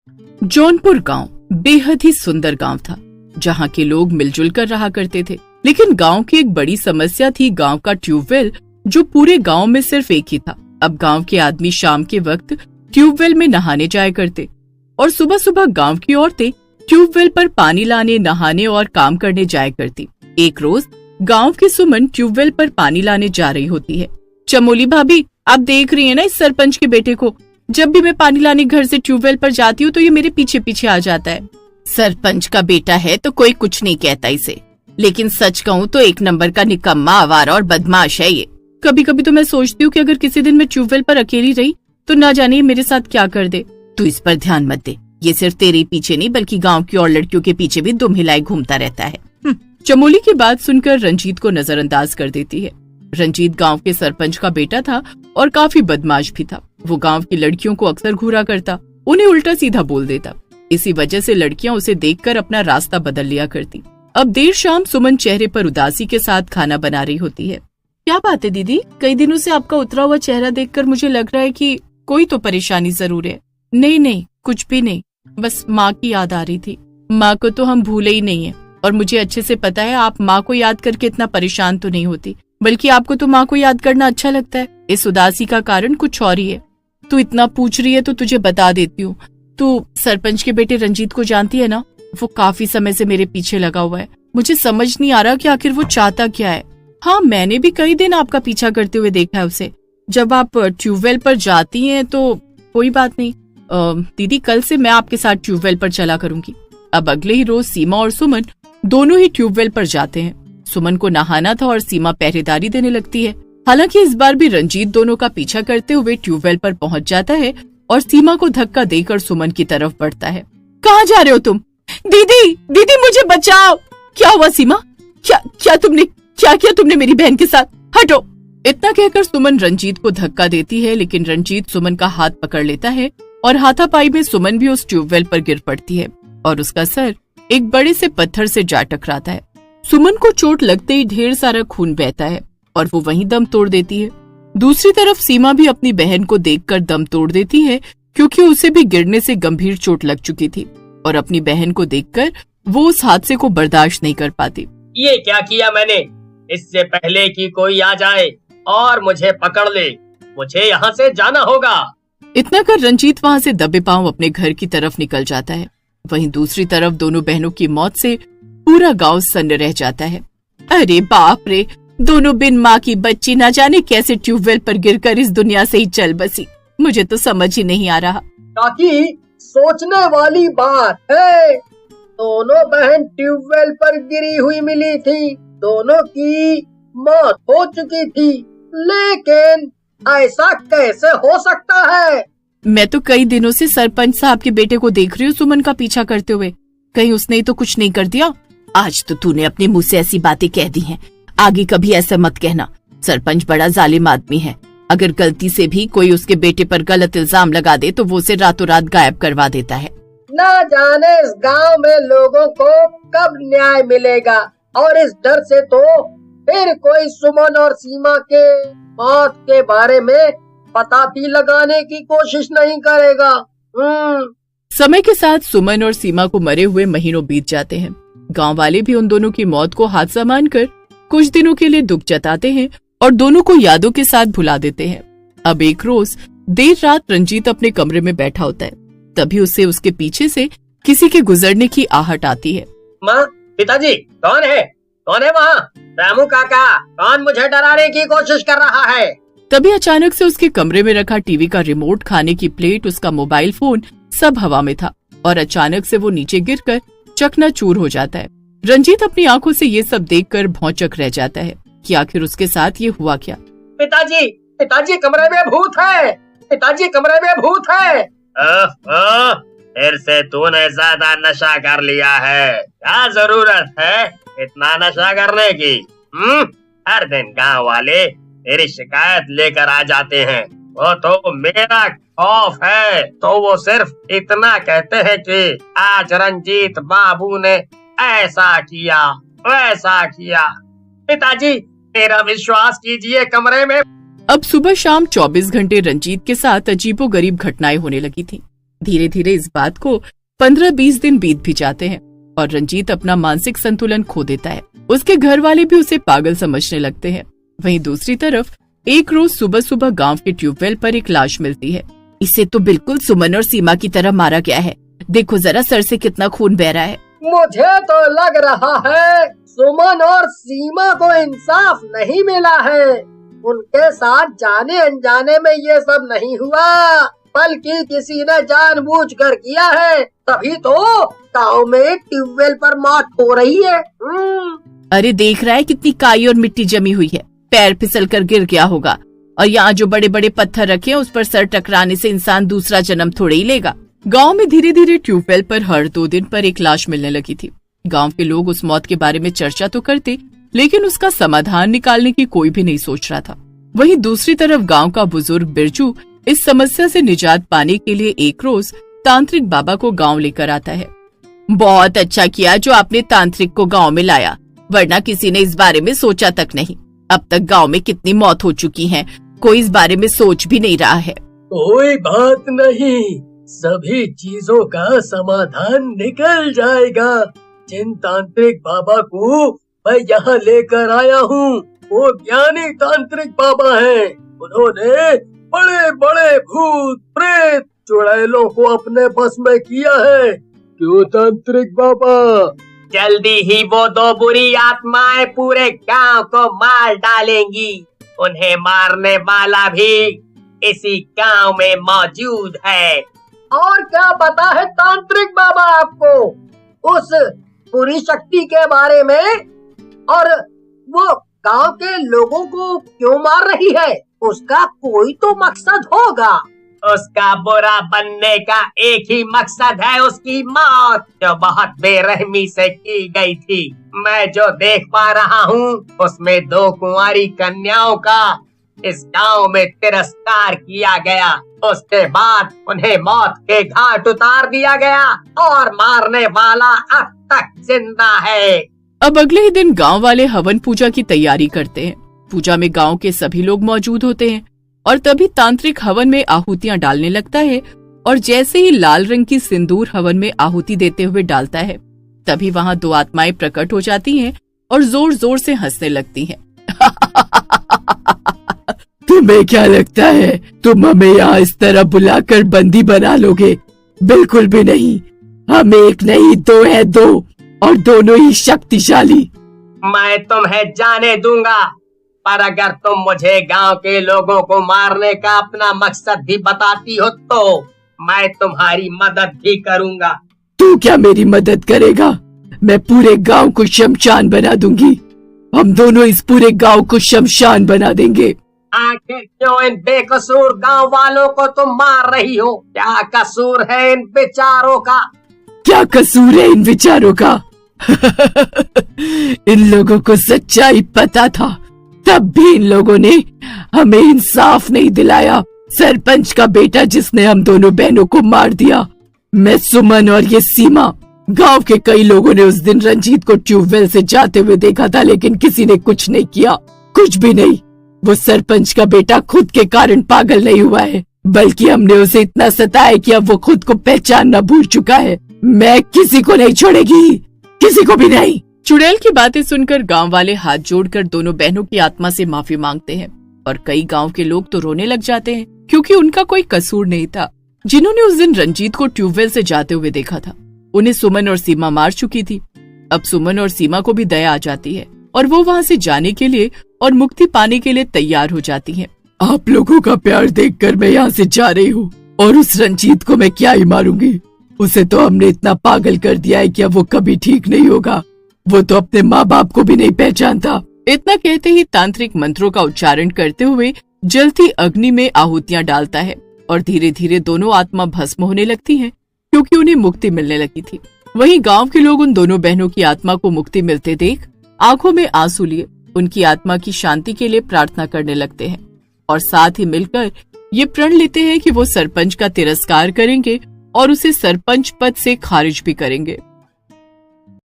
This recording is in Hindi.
जौनपुर गांव बेहद ही सुंदर गांव था, जहां के लोग मिलजुल कर रहा करते थे। लेकिन गांव की एक बड़ी समस्या थी गांव का ट्यूबवेल, जो पूरे गांव में सिर्फ एक ही था। अब गांव के आदमी शाम के वक्त ट्यूबवेल में नहाने जाया करते और सुबह सुबह गांव की औरतें ट्यूबवेल पर पानी लाने, नहाने और काम करने जाया करती। एक रोज गांव की सुमन ट्यूबवेल पर पानी लाने जा रही होती है। चमोली भाभी, आप देख रही है ना इस सरपंच के बेटे को? जब भी मैं पानी लाने घर से ट्यूबवेल पर जाती हूँ तो ये मेरे पीछे पीछे आ जाता है। सरपंच का बेटा है तो कोई कुछ नहीं कहता इसे, लेकिन सच कहूँ तो एक नंबर का निकम्मा, आवारा और बदमाश है ये। कभी कभी तो मैं सोचती हूँ कि अगर किसी दिन मैं ट्यूबवेल पर अकेली रही तो ना जाने ये मेरे साथ क्या कर दे। तू इस पर ध्यान मत दे, ये सिर्फ तेरे पीछे नहीं बल्कि गांव की और लड़कियों के पीछे भी दुम हिलाए घूमता रहता है। चमोली की बात सुनकर रंजीत को नजरअंदाज कर देती है। रंजीत गांव के सरपंच का बेटा था और काफी बदमाश भी था। वो गांव की लड़कियों को अक्सर घूरा करता, उन्हें उल्टा सीधा बोल देता। इसी वजह से लड़कियां उसे देखकर अपना रास्ता बदल लिया करती। अब देर शाम सुमन चेहरे पर उदासी के साथ खाना बना रही होती है। क्या बात है दीदी, कई दिनों से आपका उतरा हुआ चेहरा देखकर मुझे लग रहा है कि कोई तो परेशानी जरूर है। नहीं, कुछ भी नहीं, बस माँ की याद आ रही थी। माँ को तो हम भूले ही नहीं है और मुझे अच्छे से पता है आप माँ को याद करके इतना परेशान तो नहीं होती, बल्कि आपको तो माँ को याद करना अच्छा लगता है। इस उदासी का कारण कुछ और ही है। तू इतना पूछ रही है तो तुझे बता देती हूँ। तू सरपंच के बेटे रंजीत को जानती है ना? वो काफी समय से मेरे पीछे लगा हुआ है। मुझे समझ नहीं आ रहा कि आखिर वो चाहता क्या है। हाँ, मैंने भी कई दिन आपका पीछा करते हुए देखा है उसे। जब आप ट्यूबवेल पर जाती हैं तो कोई बात नहीं दीदी, कल से मैं आपके साथ ट्यूबवेल पर चला करूंगी। अब अगले ही रोज सीमा और सुमन दोनों ही ट्यूबवेल पर जाते हैं। सुमन को नहाना था और सीमा पहरेदारी देने लगती है। हालांकि इस बार भी रंजीत दोनों का पीछा करते हुए ट्यूबवेल पर पहुंच जाता है और सीमा को धक्का देकर सुमन की तरफ बढ़ता है। कहाँ जा रहे हो तुम? दीदी मुझे बचाओ। क्या हुआ सीमा? क्या किया तुमने मेरी बहन के साथ? हटो। इतना कहकर सुमन रंजीत को धक्का देती है, लेकिन रंजीत सुमन का हाथ पकड़ लेता है और हाथापाई में सुमन भी उस ट्यूबवेल पर गिर पड़ती है और उसका सर एक बड़े से पत्थर से जा टकराता है। सुमन को चोट लगते ही ढेर सारा खून बहता है और वो वहीं दम तोड़ देती है। दूसरी तरफ सीमा भी अपनी बहन को देखकर दम तोड़ देती है, क्योंकि उसे भी गिरने से गंभीर चोट लग चुकी थी और अपनी बहन को देखकर वो उस हादसे को बर्दाश्त नहीं कर पाती। ये क्या किया मैंने? इससे पहले कि कोई आ जाए और मुझे पकड़ ले, मुझे यहाँ से जाना होगा। इतना कर रंजीत वहाँ से दबे पांव अपने घर की तरफ निकल जाता है। वहीं दूसरी तरफ दोनों बहनों की मौत से पूरा गांव सन्न रह जाता है। अरे बाप रे, दोनों बिन माँ की बच्ची ना जाने कैसे ट्यूबवेल पर गिरकर इस दुनिया से ही चल बसी। मुझे तो समझ ही नहीं आ रहा। काकी, सोचने वाली बात है। दोनों बहन ट्यूबवेल पर गिरी हुई मिली थी, दोनों की मौत हो चुकी थी, लेकिन ऐसा कैसे हो सकता है? मैं तो कई दिनों से सरपंच साहब के बेटे को देख रही हूँ सुमन का पीछा करते हुए। कहीं उसने तो कुछ नहीं कर दिया? आज तो तूने अपने मुंह से ऐसी बातें कह दी हैं, आगे कभी ऐसा मत कहना। सरपंच बड़ा जालिम आदमी है। अगर गलती से भी कोई उसके बेटे पर गलत इल्जाम लगा दे तो वो उसे रातों रात गायब करवा देता है। ना जाने इस गांव में लोगों को कब न्याय मिलेगा, और इस डर से तो फिर कोई सुमन और सीमा के मौत के बारे में पता भी लगाने की कोशिश नहीं करेगा। समय के साथ सुमन और सीमा को मरे हुए महीनों बीत जाते हैं। गांव वाले भी उन दोनों की मौत को हादसा मानकर कुछ दिनों के लिए दुख जताते हैं और दोनों को यादों के साथ भुला देते हैं। अब एक रोज देर रात रंजीत अपने कमरे में बैठा होता है, तभी उसे उसके पीछे से किसी के गुजरने की आहट आती है। माँ, पिताजी, कौन है वहाँ? रामू काका, कौन मुझे डराने की कोशिश कर रहा है? तभी अचानक से उसके कमरे में रखा टीवी का रिमोट, खाने की प्लेट, उसका मोबाइल फोन सब हवा में था और अचानक से वो नीचे गिरकर चकनाचूर हो जाता है। रंजीत अपनी आंखों से ये सब देखकर भौंचक रह जाता है कि आखिर उसके साथ ये हुआ क्या। पिताजी कमरे में भूत है। पिताजी कमरे में भूत है। फिर से तूने ज्यादा नशा कर लिया है। क्या जरूरत है इतना नशा करने की? हर दिन गांव वाले तेरी शिकायत लेकर आ जाते हैं। वो तो मेरा खौफ है, तो वो सिर्फ इतना कहते हैं कि आज रंजीत बाबू ने ऐसा किया वैसा किया। पिताजी, मेरा विश्वास कीजिए, कमरे में। अब सुबह शाम 24 घंटे रंजीत के साथ अजीबोगरीब घटनाएं होने लगी थी। धीरे धीरे इस बात को 15-20 दिन बीत भी जाते हैं और रंजीत अपना मानसिक संतुलन खो देता है। उसके घर वाले भी उसे पागल समझने लगते हैं। वहीं दूसरी तरफ एक रोज सुबह सुबह गांव के ट्यूबवेल पर एक लाश मिलती है। इसे तो बिल्कुल सुमन और सीमा की तरह मारा गया है। देखो जरा सर से कितना खून बह रहा है। मुझे तो लग रहा है सुमन और सीमा को इंसाफ नहीं मिला है। उनके साथ जाने अनजाने में ये सब नहीं हुआ, बल्कि किसी ने जानबूझकर किया है। तभी तो गांव में ट्यूबवेल पर मौत हो रही है। अरे देख रहा है कितनी काई और मिट्टी जमी हुई है, पैर फिसल कर गिर गया होगा। और यहाँ जो बड़े बड़े पत्थर रखे हैं उस पर सर टकराने से इंसान दूसरा जन्म थोड़े ही लेगा। गांव में धीरे धीरे ट्यूबवेल पर हर 2 दिन पर एक लाश मिलने लगी थी। गांव के लोग उस मौत के बारे में चर्चा तो करते, लेकिन उसका समाधान निकालने की कोई भी नहीं सोच रहा था। वहीं दूसरी तरफ गांव का बुजुर्ग बिरजू इस समस्या से निजात पाने के लिए एक रोज तांत्रिक बाबा को गांव लेकर आता है। बहुत अच्छा किया जो आपने तांत्रिक को गांव में लाया, वरना किसी ने इस बारे में सोचा तक नहीं। अब तक गांव में कितनी मौत हो चुकी है, कोई इस बारे में सोच भी नहीं रहा है। कोई बात नहीं, सभी चीजों का समाधान निकल जाएगा। जिन तांत्रिक बाबा को मैं यहाँ लेकर आया हूँ वो ज्ञानी तांत्रिक बाबा हैं। उन्होंने बड़े बड़े भूत प्रेत चुड़ैलों को अपने बस में किया है। क्यों तांत्रिक बाबा? जल्दी ही वो 2 बुरी आत्माएं पूरे गांव को मार डालेंगी। उन्हें मारने वाला भी इसी गांव में मौजूद है। और क्या पता है तांत्रिक बाबा आपको उस बुरी शक्ति के बारे में? और वो गांव के लोगों को क्यों मार रही है? उसका कोई तो मकसद होगा। उसका बुरा बनने का एक ही मकसद है, उसकी मौत, जो बहुत बेरहमी से की गई थी। मैं जो देख पा रहा हूँ उसमें 2 कुंवारी कन्याओं का इस गांव में तिरस्कार किया गया। उसके बाद उन्हें मौत के घाट उतार दिया गया और मारने वाला अब तक जिंदा है। अब अगले ही दिन गांव वाले हवन पूजा की तैयारी करते हैं। पूजा में गांव के सभी लोग मौजूद होते हैं और तभी तांत्रिक हवन में आहुतियां डालने लगता है। और जैसे ही लाल रंग की सिंदूर हवन में आहुति देते हुए डालता है, तभी वहाँ 2 आत्माएं प्रकट हो जाती हैं और जोर जोर से हंसने लगती हैं। तुम्हें क्या लगता है तुम हमें यहाँ इस तरह बुलाकर बंदी बना लोगे? बिल्कुल भी नहीं। हम 1 नहीं 2 है, 2 और दोनों ही शक्तिशाली। मैं तुम्हें जाने दूंगा, पर अगर तुम मुझे गांव के लोगों को मारने का अपना मकसद भी बताती हो तो मैं तुम्हारी मदद भी करूंगा। तू क्या मेरी मदद करेगा? मैं पूरे गांव को शमशान बना दूंगी। हम दोनों इस पूरे गांव को शमशान बना देंगे। आखिर क्यों इन बेकसूर गांव वालों को तुम मार रही हो? क्या कसूर है इन बेचारों का? क्या कसूर है इन बेचारों का? इन लोगों को सच्चाई पता था, तब भी इन लोगों ने हमें इंसाफ नहीं दिलाया। सरपंच का बेटा जिसने हम दोनों बहनों को मार दिया, मैं, सुमन और ये सीमा। गांव के कई लोगों ने उस दिन रंजीत को ट्यूबवेल से जाते हुए देखा था, लेकिन किसी ने कुछ नहीं किया, कुछ भी नहीं। वो सरपंच का बेटा खुद के कारण पागल नहीं हुआ है, बल्कि हमने उसे इतना सताया कि अब वो खुद को पहचानना भूल चुका है। मैं किसी को नहीं छोड़ेगी, किसी को भी नहीं। चुड़ैल की बातें सुनकर गांव वाले हाथ जोड़कर दोनों बहनों की आत्मा से माफी मांगते हैं और कई गांव के लोग तो रोने लग जाते हैं, क्योंकि उनका कोई कसूर नहीं था। जिन्होंने उस दिन रंजीत को ट्यूबवेल से जाते हुए देखा था, उन्हें सुमन और सीमा मार चुकी थी। अब सुमन और सीमा को भी दया आ जाती है और वो वहाँ से जाने के लिए और मुक्ति पाने के लिए तैयार हो जाती हैं। आप लोगों का प्यार देखकर मैं यहाँ से जा रही हूँ, और उस रंजीत को मैं क्या ही मारूंगी। उसे तो हमने इतना पागल कर दिया है कि अब वो कभी ठीक नहीं होगा। वो तो अपने माँ बाप को भी नहीं पहचानता। इतना कहते ही तांत्रिक मंत्रों का उच्चारण करते हुए जलती अग्नि में आहुतियां डालता है और धीरे धीरे दोनों आत्मा भस्म होने लगती हैं, क्योंकि उन्हें मुक्ति मिलने लगी थी। वहीं गांव के लोग उन दोनों बहनों की आत्मा को मुक्ति मिलते देख आंखों में आंसू लिए उनकी आत्मा की शांति के लिए प्रार्थना करने लगते हैं और साथ ही मिलकर ये प्रण लेते हैं कि वो सरपंच का तिरस्कार करेंगे और उसे सरपंच पद से खारिज भी करेंगे।